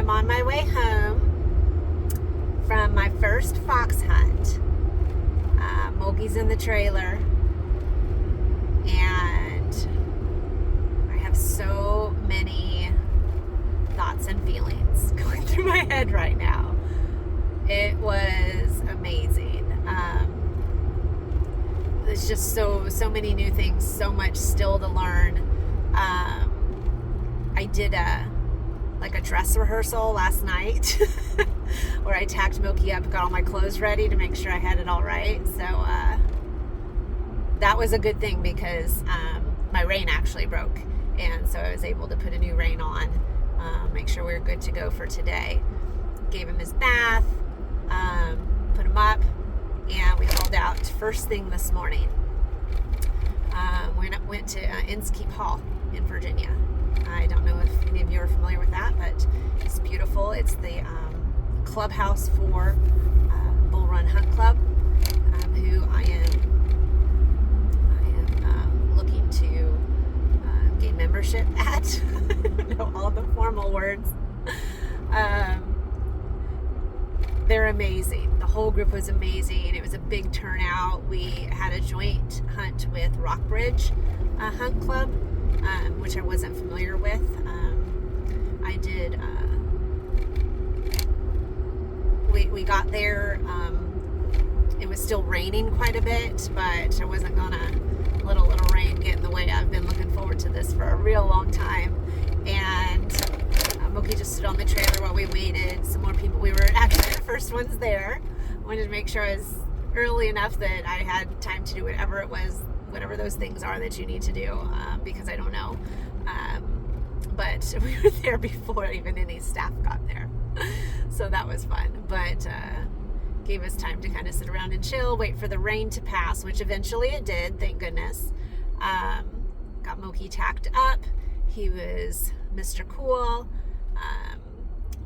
I'm on my way home from my first fox hunt. Moki's in the trailer, and I have so many thoughts and feelings going through my head right now. It was amazing. There's just so many new things, so much still to learn. I did a dress rehearsal last night where I tacked Moki up, got all my clothes ready to make sure I had it all right. So that was a good thing because my rein actually broke, and so I was able to put a new rein on, make sure we were good to go for today. Gave him his bath, put him up, and we hauled out first thing this morning. Went to Inskeep Hall in Virginia. I don't know if any of you are familiar with that, but it's beautiful. It's the clubhouse for Bull Run Hunt Club, who I am looking to gain membership at. I don't know all the formal words. They're amazing. The whole group was amazing. It was a big turnout. We had a joint hunt with Rockbridge Hunt Club, which I wasn't familiar with. I did. We got there. It was still raining quite a bit, but I wasn't gonna let a little rain get in the way. I've been looking forward to this for a real long time, and Moki just stood on the trailer while we waited. Some more people. We were actually the first ones there. Wanted to make sure I was early enough that I had time to do whatever it was, whatever those things are that you need to do, because I don't know. But we were there before even any staff got there. So that was fun. But gave us time to kind of sit around and chill, wait for the rain to pass, which eventually it did, thank goodness. Got Moki tacked up. He was Mr. Cool.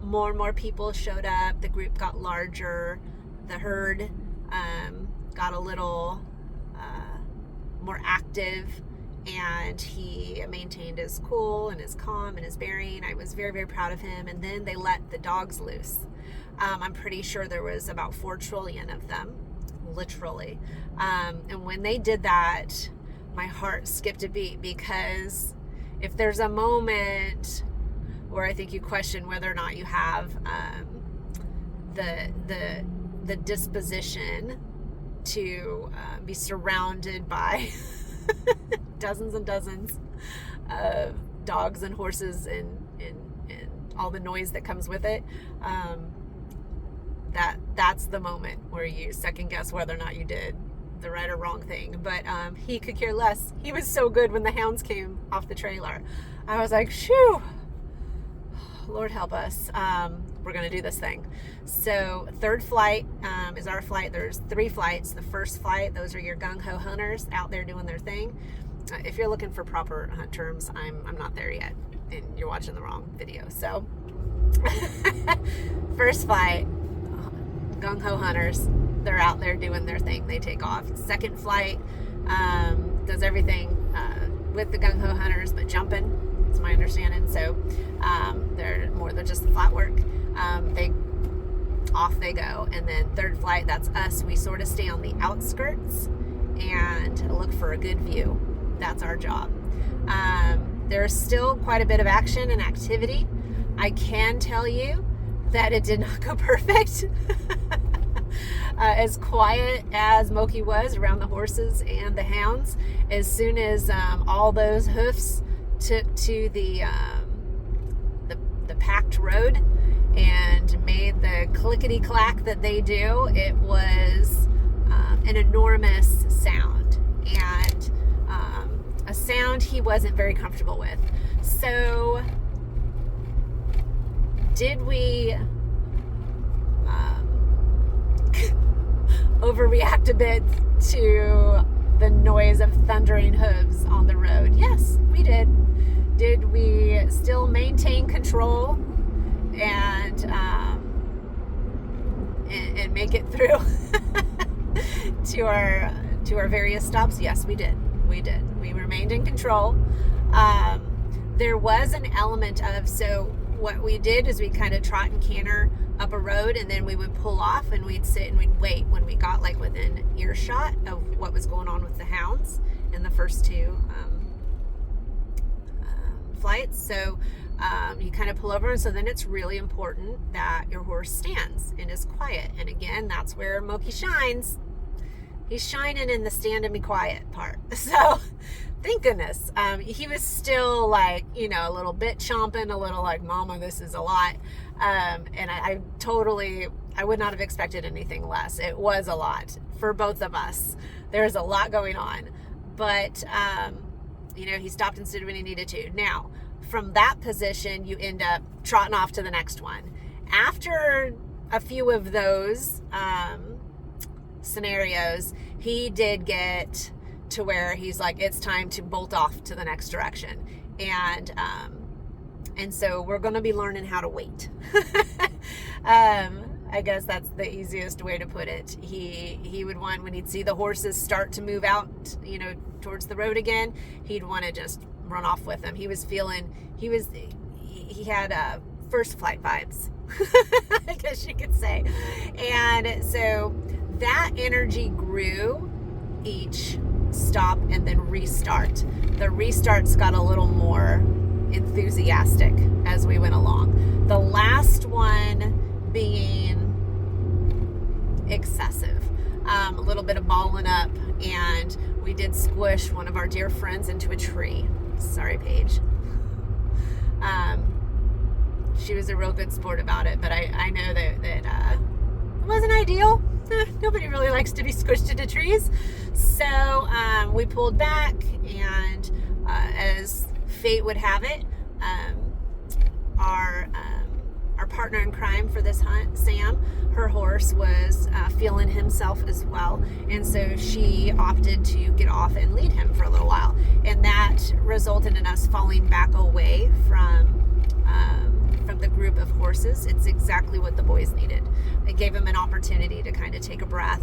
More and more people showed up. The group got larger. The herd got a little more active, and he maintained his cool and his calm and his bearing. I was very, very proud of him. And then they let the dogs loose. I'm pretty sure there was about 4 trillion of them, literally. And when they did that, my heart skipped a beat, because if there's a moment where I think you question whether or not you have the disposition to be surrounded by dozens and dozens of dogs and horses and all the noise that comes with it, that's the moment where you second guess whether or not you did the right or wrong thing. But he could care less. He was so good when the hounds came off the trailer. I was like, shoo, Lord help us. We're going to do this thing. So third flight is our flight. There's 3 flights. The first flight, those are your gung-ho hunters out there doing their thing. If you're looking for proper hunt terms, I'm not there yet, and you're watching the wrong video. So first flight, gung-ho hunters, they're out there doing their thing. They take off. Second flight does everything with the gung-ho hunters, but jumping. That's my understanding. So they're more than just the flat work. Off they go. And then third flight, that's us. We sort of stay on the outskirts and look for a good view. That's our job. There's still quite a bit of action and activity. I can tell you that it did not go perfect. As quiet as Moki was around the horses and the hounds, as soon as all those hoofs took to the packed road and made the clickety-clack that they do, it was an enormous sound, and a sound he wasn't very comfortable with. So did we overreact a bit to the noise of thundering hooves on the road? Yes, we did. Did we still maintain control and make it through to our various stops? Yes, we did. We remained in control. There was an element of, so what we did is we kind of trot and canter up a road, and then we would pull off and we'd sit and we'd wait when we got like within earshot of what was going on with the hounds in the first two flights. So you kind of pull over, and so then it's really important that your horse stands and is quiet. And again, that's where Moki shines. He's shining in the stand and be quiet part. So thank goodness. He was still like, you know, a little bit chomping, a little like, Mama, this is a lot. And I would not have expected anything less. It was a lot for both of us. There's a lot going on. But, you know, he stopped and stood when he needed to. Now, from that position, you end up trotting off to the next one. After a few of those scenarios, he did get to where he's like, it's time to bolt off to the next direction. And so we're going to be learning how to wait. I guess that's the easiest way to put it. He would want, when he'd see the horses start to move out, you know, towards the road again, he'd want to just run off with them. He had first flight vibes, I guess you could say. And so that energy grew each stop and then restart. The restarts got a little more enthusiastic as we went along. The last one being excessive. A little bit of balling up, and we did squish one of our dear friends into a tree. Sorry, Paige. She was a real good sport about it, but I know that it wasn't ideal. Nobody really likes to be squished into trees. So we pulled back, and as fate would have it, our partner in crime for this hunt, Sam, her horse was feeling himself as well, and so she opted to get off and lead him for a little while, and that resulted in us falling back away from the group of horses. It's exactly what the boys needed. It gave them an opportunity to kind of take a breath,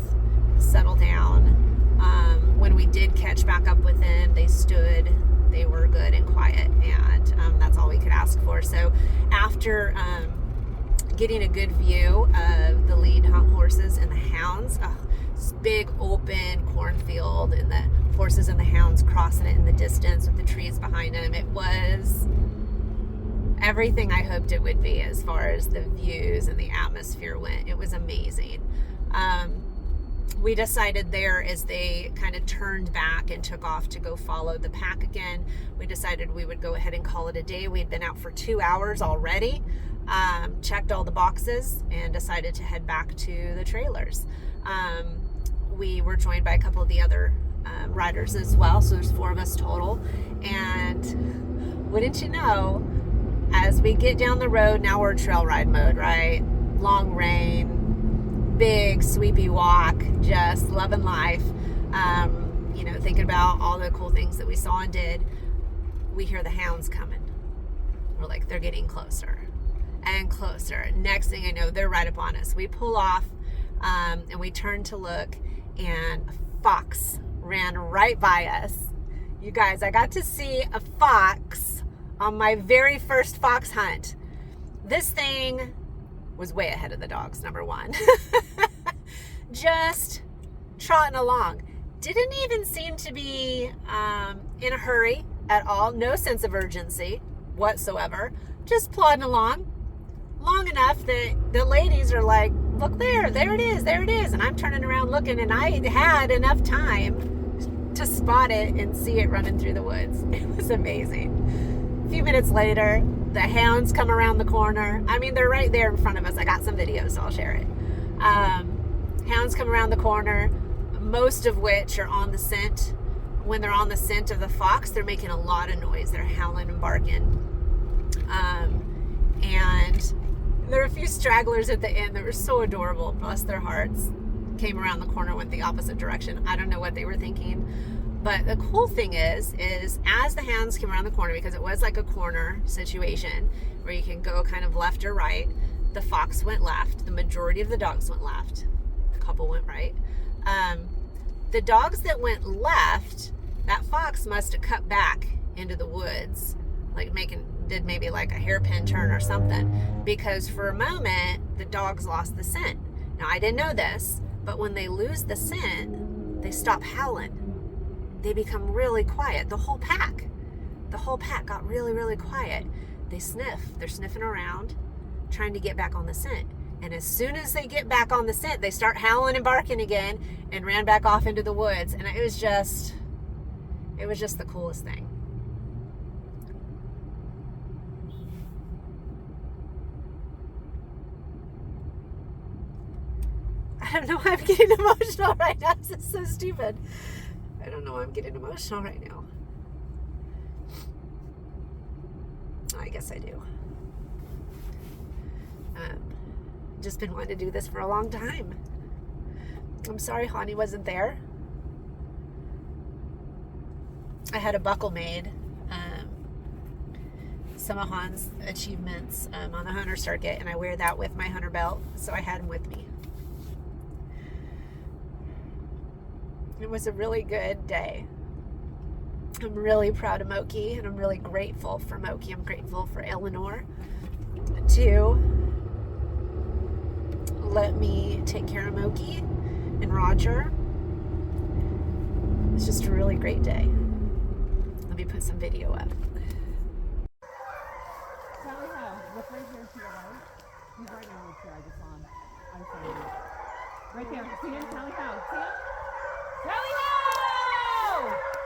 settle down. When we did catch back up with them, they stood, they were good and quiet, and that's all we could ask for. So after getting a good view of the lead horses and the hounds, this big open cornfield, and the horses and the hounds crossing it in the distance with the trees behind them, it was everything I hoped it would be as far as the views and the atmosphere went. It was amazing. We decided there, as they kind of turned back and took off to go follow the pack again, we decided we would go ahead and call it a day. We had been out for 2 hours already, checked all the boxes, and decided to head back to the trailers. We were joined by a couple of the other riders as well, so there's 4 of us total. And wouldn't you know, as we get down the road, now we're trail ride mode, right? Long rain, big sweepy walk, just loving life, you know, thinking about all the cool things that we saw and did. We hear the hounds coming. We're like, they're getting closer and closer. Next thing I know, they're right up on us. We pull off, and we turn to look, and a fox ran right by us. You guys, I got to see a fox on my very first fox hunt. This thing was way ahead of the dogs, number one. Just trotting along. Didn't even seem to be in a hurry at all. No sense of urgency whatsoever. Just plodding along long enough that the ladies are like, look there it is, there it is. And I'm turning around looking, and I had enough time to spot it and see it running through the woods. It was amazing. A few minutes later, the hounds come around the corner. I mean, they're right there in front of us. I got some videos, so I'll share it. Hounds come around the corner, most of which are on the scent. When they're on the scent of the fox, they're making a lot of noise. They're howling and barking. And there were a few stragglers at the end that were so adorable. Bless their hearts. Came around the corner, went the opposite direction. I don't know what they were thinking. But the cool thing is as the hounds came around the corner, because it was like a corner situation where you can go kind of left or right, the fox went left. The majority of the dogs went left. A couple went right. The dogs that went left, that fox must have cut back into the woods like did maybe like a hairpin turn or something, because for a moment the dogs lost the scent. Now I didn't know this, but when they lose the scent, they stop howling. They become really quiet. The whole pack got really, really quiet. They sniff. They're sniffing around, trying to get back on the scent. And as soon as they get back on the scent, they start howling and barking again and ran back off into the woods. And it was just the coolest thing. I don't know why I'm getting emotional right now. This is so stupid. I don't know why I'm getting emotional right now. I guess I do. Just been wanting to do this for a long time. I'm sorry Hani wasn't there. I had a buckle made. Some of Han's achievements on the hunter circuit, and I wear that with my hunter belt, so I had him with me. It was a really good day. I'm really proud of Moki, and I'm really grateful for Moki. I'm grateful for Eleanor to let me take care of Moki and Roger. It's just a really great day. Let me put some video up. Sally Howe, look right here to your right. He's right now with you. I just saw him. I'm sorry. Right there. See him? Sally Howe. See him? Sally Howe!